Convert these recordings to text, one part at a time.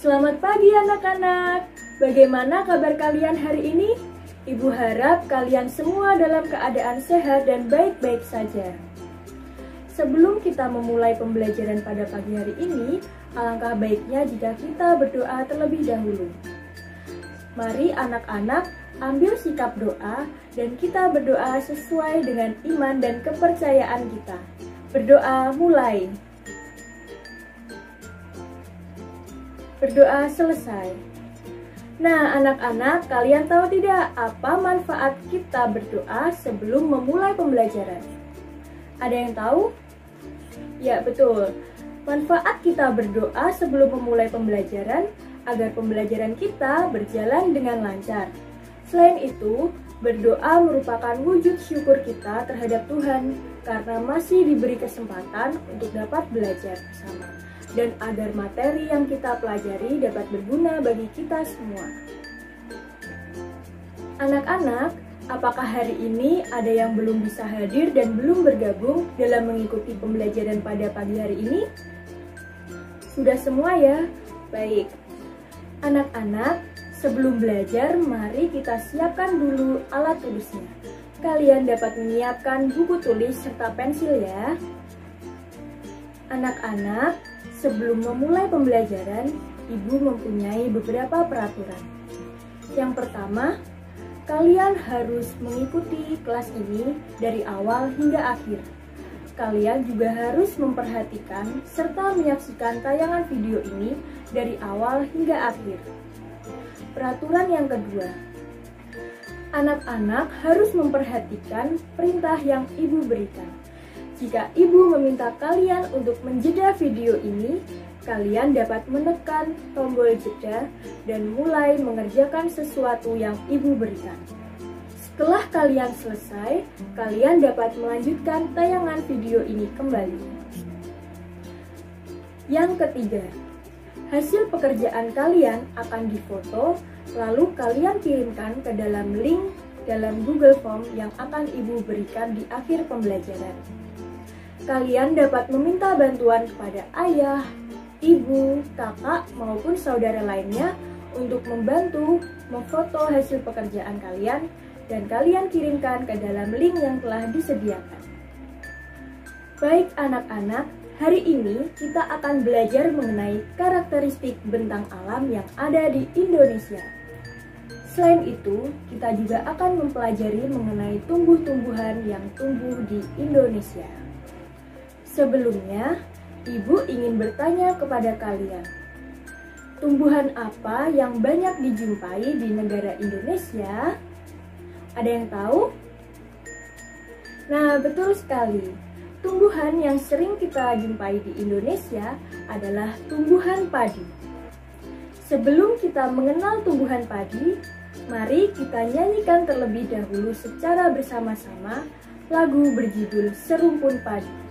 Selamat pagi anak-anak. Bagaimana kabar kalian hari ini? Ibu harap kalian semua dalam keadaan sehat dan baik-baik saja. Sebelum kita memulai pembelajaran pada pagi hari ini, alangkah baiknya jika kita berdoa terlebih dahulu. Mari anak-anak ambil sikap doa dan kita berdoa sesuai dengan iman dan kepercayaan kita. Berdoa mulai. Berdoa selesai. Nah, anak-anak, kalian tahu tidak apa manfaat kita berdoa sebelum memulai pembelajaran? Ada yang tahu? Ya, betul. Manfaat kita berdoa sebelum memulai pembelajaran agar pembelajaran kita berjalan dengan lancar. Selain itu, berdoa merupakan wujud syukur kita terhadap Tuhan karena masih diberi kesempatan untuk dapat belajar bersama dan agar materi yang kita pelajari dapat berguna bagi kita semua. Anak-anak, apakah hari ini ada yang belum bisa hadir dan belum bergabung dalam mengikuti pembelajaran pada pagi hari ini? Sudah semua ya? Baik. Anak-anak, sebelum belajar, mari kita siapkan dulu alat tulisnya. Kalian dapat menyiapkan buku tulis serta pensil ya. Anak-anak, sebelum memulai pembelajaran, Ibu mempunyai beberapa peraturan. Yang pertama, kalian harus mengikuti kelas ini dari awal hingga akhir. Kalian juga harus memperhatikan serta menyaksikan tayangan video ini dari awal hingga akhir. Peraturan yang kedua, anak-anak harus memperhatikan perintah yang Ibu berikan. Jika Ibu meminta kalian untuk menjeda video ini, kalian dapat menekan tombol jeda dan mulai mengerjakan sesuatu yang Ibu berikan. Setelah kalian selesai, kalian dapat melanjutkan tayangan video ini kembali. Yang ketiga, hasil pekerjaan kalian akan difoto, lalu kalian kirimkan ke dalam link dalam Google Form yang akan Ibu berikan di akhir pembelajaran. Kalian dapat meminta bantuan kepada ayah, ibu, kakak, maupun saudara lainnya untuk membantu memfoto hasil pekerjaan kalian dan kalian kirimkan ke dalam link yang telah disediakan. Baik anak-anak, hari ini kita akan belajar mengenai karakteristik bentang alam yang ada di Indonesia. Selain itu, kita juga akan mempelajari mengenai tumbuh-tumbuhan yang tumbuh di Indonesia. Sebelumnya, Ibu ingin bertanya kepada kalian, tumbuhan apa yang banyak dijumpai di negara Indonesia? Ada yang tahu? Nah, betul sekali. Tumbuhan yang sering kita jumpai di Indonesia adalah tumbuhan padi. Sebelum kita mengenal tumbuhan padi, mari kita nyanyikan terlebih dahulu secara bersama-sama lagu berjudul Serumpun Padi.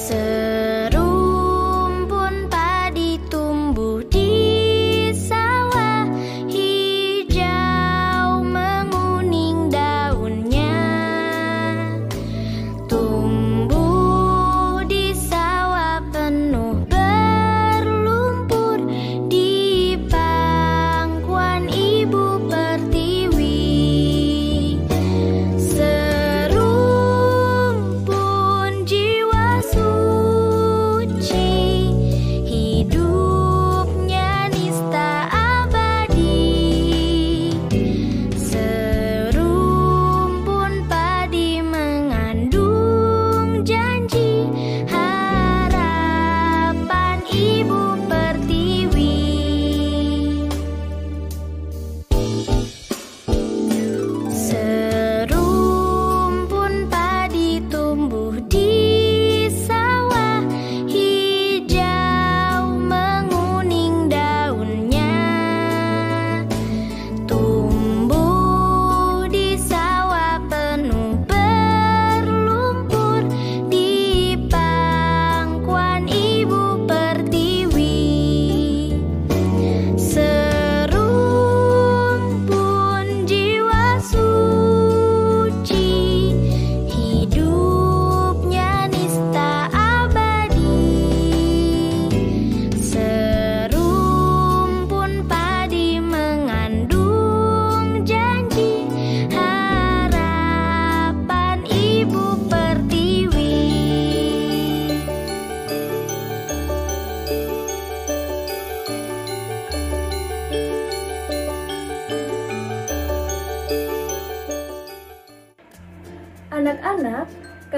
Serumpun padi tumbuh di sawah, hijau menguning daunnya. Tumbuh di sawah penuh berlumpur, di pangkuan Ibu Pertiwi. Serumpun jiwa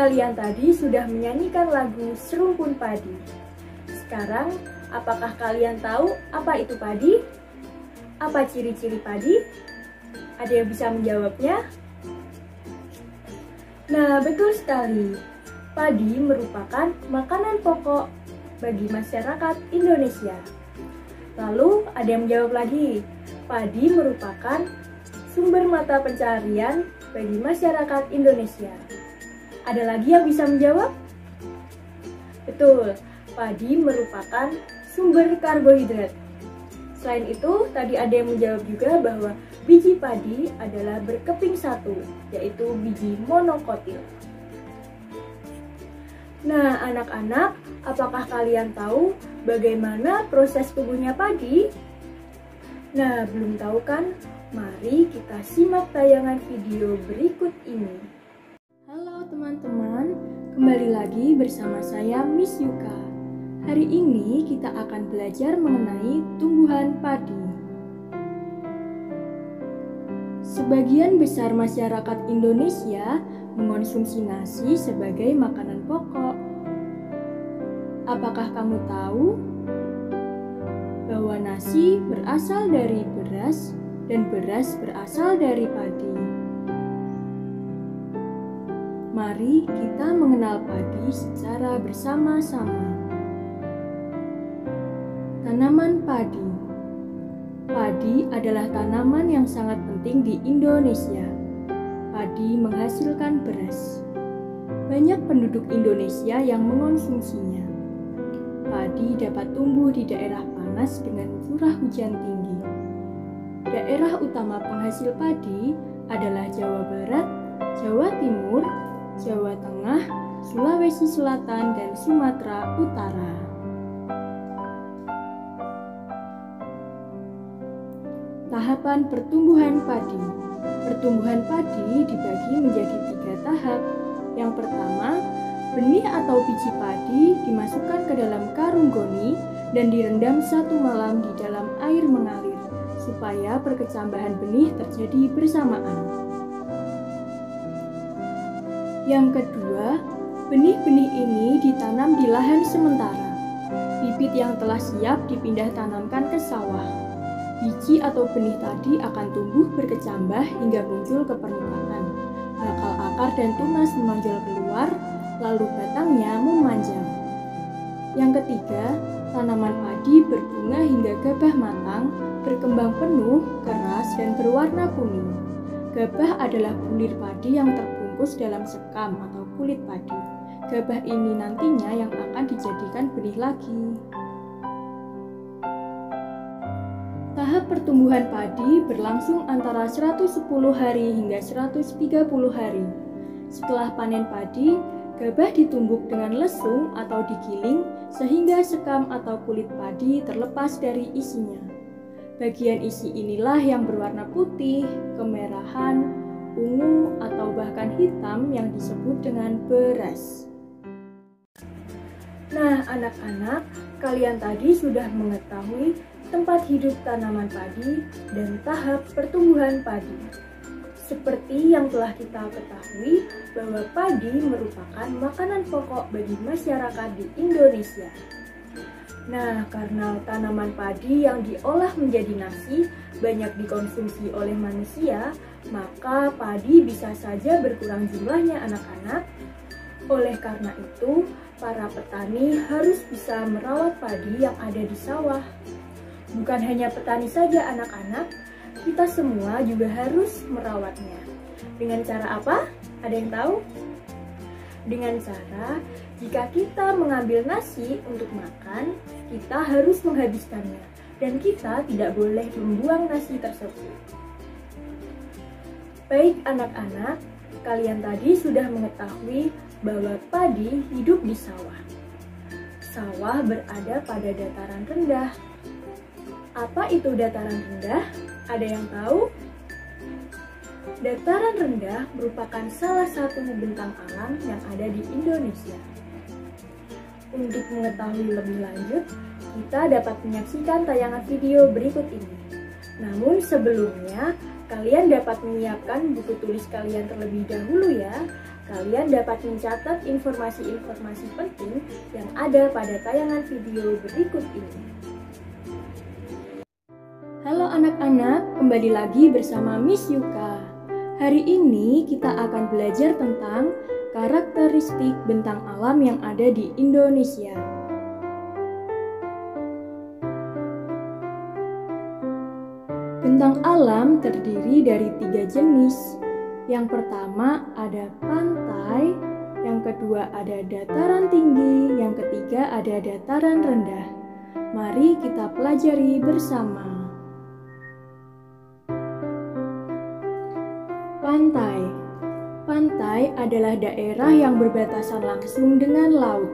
kalian tadi sudah menyanyikan lagu Serumpun Padi. Sekarang, apakah kalian tahu apa itu padi? Apa ciri-ciri padi? Ada yang bisa menjawabnya? Nah, betul sekali. Padi merupakan makanan pokok bagi masyarakat Indonesia. Lalu, ada yang menjawab lagi. Padi merupakan sumber mata pencaharian bagi masyarakat Indonesia. Ada lagi yang bisa menjawab? Betul, padi merupakan sumber karbohidrat. Selain itu, tadi ada yang menjawab juga bahwa biji padi adalah berkeping satu, yaitu biji monokotil. Nah, anak-anak, apakah kalian tahu bagaimana proses tumbuhnya padi? Nah, belum tahu kan? Mari kita simak tayangan video berikut ini. Halo teman-teman, kembali lagi bersama saya Miss Yuka. Hari ini kita akan belajar mengenai tumbuhan padi. Sebagian besar masyarakat Indonesia mengonsumsi nasi sebagai makanan pokok. Apakah kamu tahu bahwa nasi berasal dari beras dan beras berasal dari padi? Mari kita mengenal padi secara bersama-sama. Tanaman padi. Padi adalah tanaman yang sangat penting di Indonesia. Padi menghasilkan beras. Banyak penduduk Indonesia yang mengonsumsinya. Padi dapat tumbuh di daerah panas dengan curah hujan tinggi. Daerah utama penghasil padi adalah Jawa Barat, Jawa Timur, Jawa Tengah, Sulawesi Selatan, dan Sumatera Utara. Tahapan pertumbuhan padi. Pertumbuhan padi dibagi menjadi 3 tahap. Yang pertama, benih atau biji padi dimasukkan ke dalam karung goni dan direndam 1 malam di dalam air mengalir, supaya perkecambahan benih terjadi bersamaan. Yang kedua, benih-benih ini ditanam di lahan sementara. Bibit yang telah siap dipindah tanamkan ke sawah. Biji atau benih tadi akan tumbuh berkecambah hingga muncul ke permukaan. Bakal akar dan tunas menonjol keluar, lalu batangnya memanjang. Yang ketiga, tanaman padi berbunga hingga gabah matang, berkembang penuh, keras, dan berwarna kuning. Gabah adalah bulir padi yang terbungkus dalam sekam atau kulit padi. Gabah ini nantinya yang akan dijadikan benih lagi. Tahap pertumbuhan padi berlangsung antara 110 hari hingga 130 hari. Setelah panen padi, gabah ditumbuk dengan lesung atau digiling sehingga sekam atau kulit padi terlepas dari isinya. Bagian isi inilah yang berwarna putih, kemerahan, ungu, atau bahkan hitam yang disebut dengan beras. Nah, anak-anak, kalian tadi sudah mengetahui tempat hidup tanaman padi dan tahap pertumbuhan padi. Seperti yang telah kita ketahui bahwa padi merupakan makanan pokok bagi masyarakat di Indonesia. Nah, karena tanaman padi yang diolah menjadi nasi banyak dikonsumsi oleh manusia, maka padi bisa saja berkurang jumlahnya anak-anak. Oleh karena itu, para petani harus bisa merawat padi yang ada di sawah. Bukan hanya petani saja anak-anak, kita semua juga harus merawatnya. Dengan cara apa? Ada yang tahu? Dengan cara, jika kita mengambil nasi untuk makan, kita harus menghabiskannya. Dan kita tidak boleh membuang nasi tersebut. Baik anak-anak, kalian tadi sudah mengetahui bahwa padi hidup di sawah. Sawah berada pada dataran rendah. Apa itu dataran rendah? Ada yang tahu? Dataran rendah merupakan salah satu bentang alam yang ada di Indonesia. Untuk mengetahui lebih lanjut, kita dapat menyaksikan tayangan video berikut ini. Namun sebelumnya, kalian dapat menyiapkan buku tulis kalian terlebih dahulu ya, kalian dapat mencatat informasi-informasi penting yang ada pada tayangan video berikut ini. Halo anak-anak, kembali lagi bersama Miss Yuka. Hari ini kita akan belajar tentang karakteristik bentang alam yang ada di Indonesia. Bentang alam terdiri dari 3 jenis. Yang pertama ada pantai, yang kedua ada dataran tinggi, yang ketiga ada dataran rendah. Mari kita pelajari bersama. Pantai. Pantai adalah daerah yang berbatasan langsung dengan laut.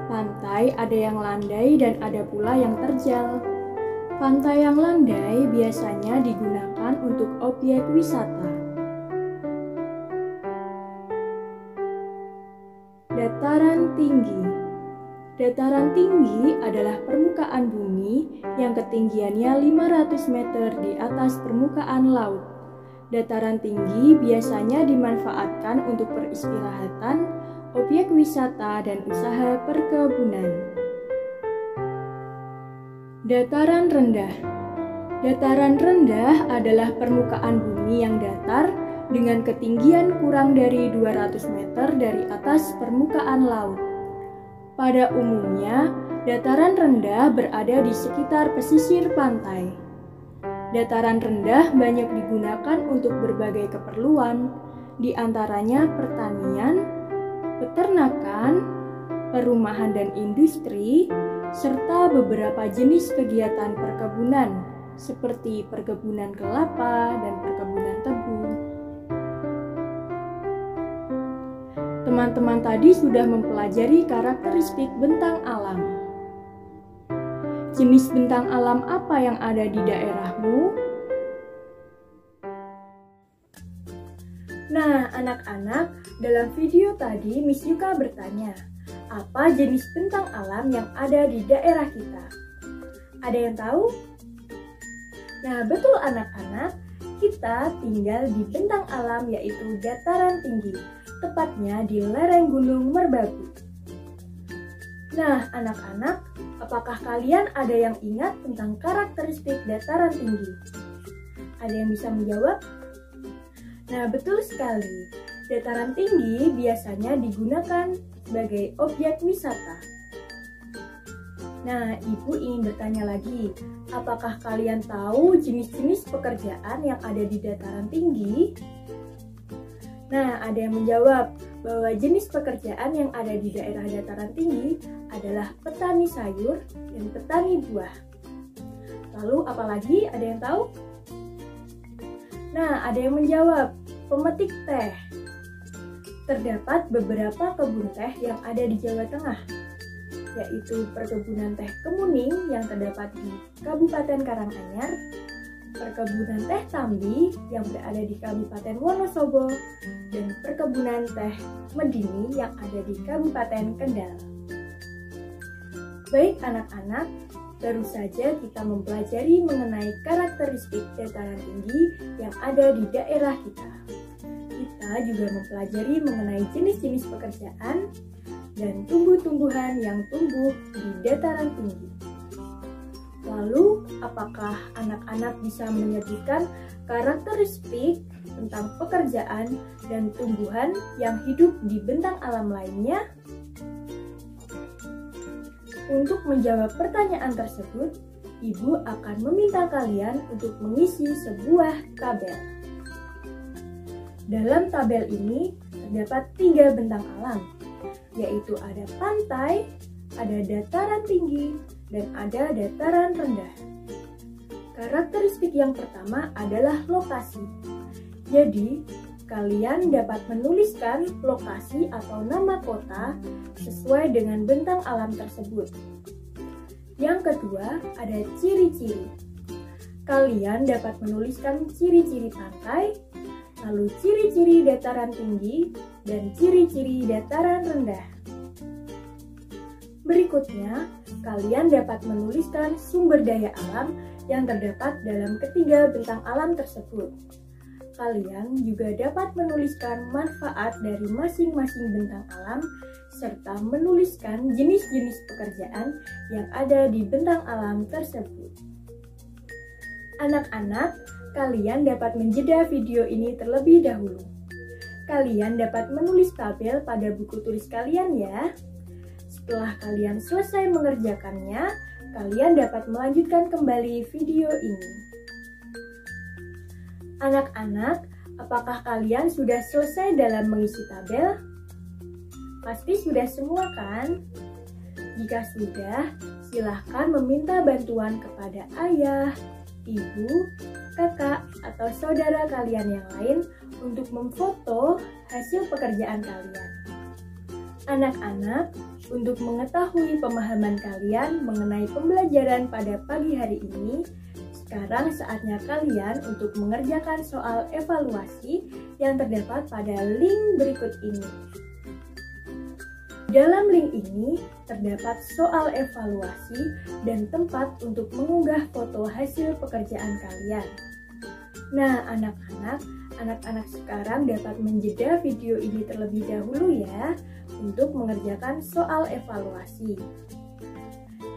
Pantai ada yang landai dan ada pula yang terjal. Pantai yang landai biasanya digunakan untuk objek wisata. Dataran tinggi. Dataran tinggi adalah permukaan bumi yang ketinggiannya 500 meter di atas permukaan laut. Dataran tinggi biasanya dimanfaatkan untuk peristirahatan, objek wisata, dan usaha perkebunan. Dataran rendah. Dataran rendah adalah permukaan bumi yang datar dengan ketinggian kurang dari 200 meter dari atas permukaan laut. Pada umumnya, dataran rendah berada di sekitar pesisir pantai. Dataran rendah banyak digunakan untuk berbagai keperluan, di antaranya pertanian, peternakan, perumahan dan industri, serta beberapa jenis kegiatan perkebunan seperti perkebunan kelapa dan perkebunan tebu. Teman-teman tadi sudah mempelajari karakteristik bentang alam. Jenis bentang alam apa yang ada di daerahmu? Nah, anak-anak, dalam video tadi Miss Yuka bertanya, apa jenis bentang alam yang ada di daerah kita? Ada yang tahu? Nah, betul anak-anak, kita tinggal di bentang alam yaitu dataran tinggi, tepatnya di lereng Gunung Merbabu. Nah, anak-anak, apakah kalian ada yang ingat tentang karakteristik dataran tinggi? Ada yang bisa menjawab? Nah, betul sekali. Dataran tinggi biasanya digunakan sebagai objek wisata. Nah, Ibu ingin bertanya lagi, apakah kalian tahu jenis-jenis pekerjaan yang ada di dataran tinggi? Nah, ada yang menjawab bahwa jenis pekerjaan yang ada di daerah dataran tinggi adalah petani sayur dan petani buah. Lalu apalagi, ada yang tahu? Nah, ada yang menjawab pemetik teh. Terdapat beberapa kebun teh yang ada di Jawa Tengah, yaitu perkebunan teh Kemuning yang terdapat di Kabupaten Karanganyar, perkebunan teh Tambi yang berada di Kabupaten Wonosobo, dan perkebunan teh Medini yang ada di Kabupaten Kendal. Baik anak-anak, baru saja kita mempelajari mengenai karakteristik dataran tinggi yang ada di daerah kita. Kita juga mempelajari mengenai jenis-jenis pekerjaan dan tumbuh-tumbuhan yang tumbuh di dataran tinggi. Lalu, apakah anak-anak bisa menyebutkan karakteristik tentang pekerjaan dan tumbuhan yang hidup di bentang alam lainnya? Untuk menjawab pertanyaan tersebut, Ibu akan meminta kalian untuk mengisi sebuah tabel. Dalam tabel ini terdapat 3 bentang alam, yaitu ada pantai, ada dataran tinggi, dan ada dataran rendah. Karakteristik yang pertama adalah lokasi. Jadi, kalian dapat menuliskan lokasi atau nama kota sesuai dengan bentang alam tersebut. Yang kedua, ada ciri-ciri. Kalian dapat menuliskan ciri-ciri pantai, lalu ciri-ciri dataran tinggi, dan ciri-ciri dataran rendah. Berikutnya, kalian dapat menuliskan sumber daya alam yang terdapat dalam ketiga bentang alam tersebut. Kalian juga dapat menuliskan manfaat dari masing-masing bentang alam serta menuliskan jenis-jenis pekerjaan yang ada di bentang alam tersebut. Anak-anak, kalian dapat menjeda video ini terlebih dahulu. Kalian dapat menulis tabel pada buku tulis kalian ya. Setelah kalian selesai mengerjakannya, kalian dapat melanjutkan kembali video ini. Anak-anak, apakah kalian sudah selesai dalam mengisi tabel? Pasti sudah semua kan? Jika sudah, silahkan meminta bantuan kepada ayah, ibu, kakak, atau saudara kalian yang lain untuk memfoto hasil pekerjaan kalian. Anak-anak, untuk mengetahui pemahaman kalian mengenai pembelajaran pada pagi hari ini, sekarang saatnya kalian untuk mengerjakan soal evaluasi yang terdapat pada link berikut ini. Dalam link ini terdapat soal evaluasi dan tempat untuk mengunggah foto hasil pekerjaan kalian. Nah, anak-anak sekarang dapat menjeda video ini terlebih dahulu ya untuk mengerjakan soal evaluasi.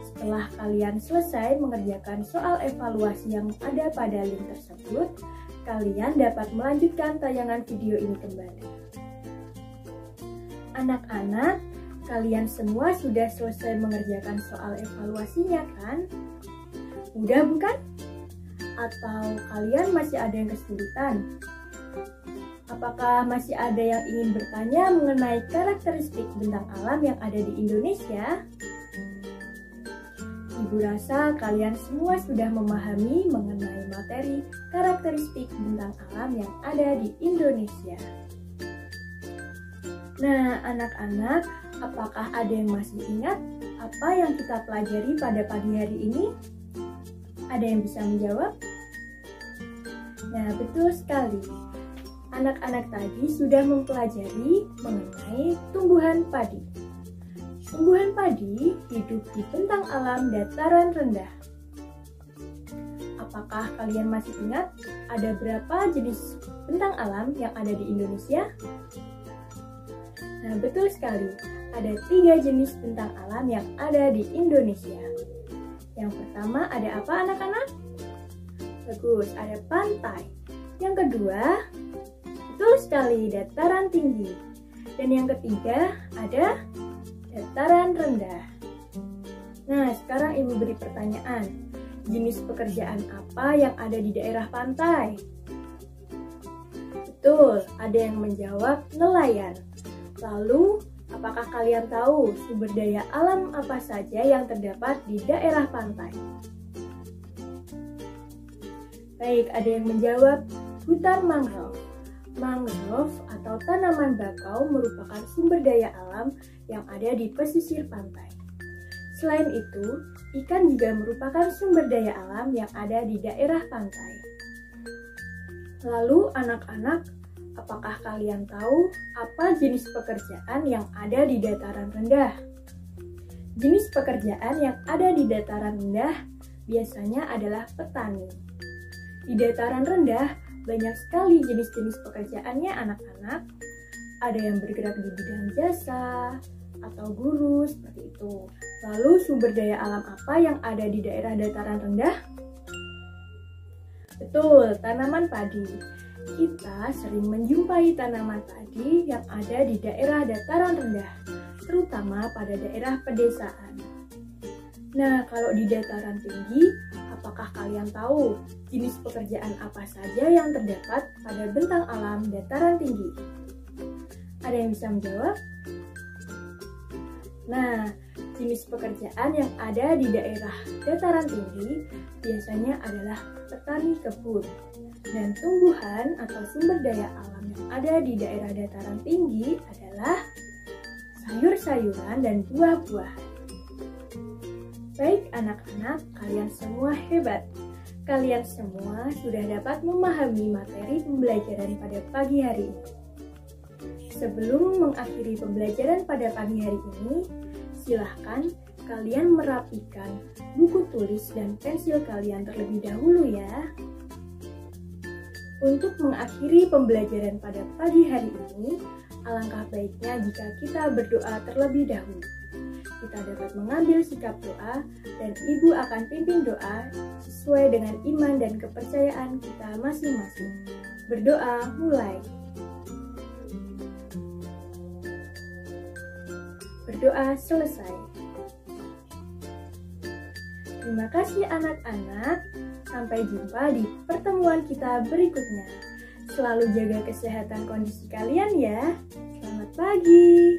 Setelah kalian selesai mengerjakan soal evaluasi yang ada pada link tersebut, kalian dapat melanjutkan tayangan video ini kembali. Anak-anak, kalian semua sudah selesai mengerjakan soal evaluasinya kan? Mudah bukan? Atau kalian masih ada yang kesulitan? Apakah masih ada yang ingin bertanya mengenai karakteristik bentang alam yang ada di Indonesia? Ibu rasa kalian semua sudah memahami mengenai materi karakteristik bentang alam yang ada di Indonesia. Nah, anak-anak, apakah ada yang masih ingat apa yang kita pelajari pada pagi hari ini? Ada yang bisa menjawab? Nah, betul sekali. Anak-anak tadi sudah mempelajari mengenai tumbuhan padi. Tumbuhan padi hidup di bentang alam dataran rendah. Apakah kalian masih ingat ada berapa jenis bentang alam yang ada di Indonesia? Nah, betul sekali. Ada 3 jenis bentang alam yang ada di Indonesia. Yang pertama ada apa anak-anak? Bagus, ada pantai. Yang kedua, betul sekali, dataran tinggi. Dan yang ketiga ada dataran rendah. Nah, sekarang Ibu beri pertanyaan. Jenis pekerjaan apa yang ada di daerah pantai? Betul, ada yang menjawab nelayan. Lalu, apakah kalian tahu sumber daya alam apa saja yang terdapat di daerah pantai? Baik, ada yang menjawab hutan mangrove. Mangrove atau tanaman bakau merupakan sumber daya alam yang ada di pesisir pantai. Selain itu, ikan juga merupakan sumber daya alam yang ada di daerah pantai. Lalu anak-anak, apakah kalian tahu apa jenis pekerjaan yang ada di dataran rendah? Jenis pekerjaan yang ada di dataran rendah biasanya adalah petani. Di dataran rendah banyak sekali jenis-jenis pekerjaannya anak-anak. Ada yang bergerak di bidang jasa atau guru seperti itu. Lalu sumber daya alam apa yang ada di daerah dataran rendah? Betul, tanaman padi. Kita sering menjumpai tanaman padi yang ada di daerah dataran rendah, terutama pada daerah pedesaan. Nah, kalau di dataran tinggi, apakah kalian tahu jenis pekerjaan apa saja yang terdapat pada bentang alam dataran tinggi? Ada yang bisa menjawab? Nah, jenis pekerjaan yang ada di daerah dataran tinggi biasanya adalah petani kebun. Dan tumbuhan atau sumber daya alam yang ada di daerah dataran tinggi adalah sayur-sayuran dan buah-buahan. Baik anak-anak, kalian semua hebat. Kalian semua sudah dapat memahami materi pembelajaran pada pagi hari ini. Sebelum mengakhiri pembelajaran pada pagi hari ini, silahkan kalian merapikan buku tulis dan pensil kalian terlebih dahulu ya. Untuk mengakhiri pembelajaran pada pagi hari ini, alangkah baiknya jika kita berdoa terlebih dahulu. Kita dapat mengambil sikap doa dan Ibu akan pimpin doa sesuai dengan iman dan kepercayaan kita masing-masing. Berdoa mulai. Berdoa selesai. Terima kasih anak-anak. Sampai jumpa di pertemuan kita berikutnya. Selalu jaga kesehatan kondisi kalian ya. Selamat pagi.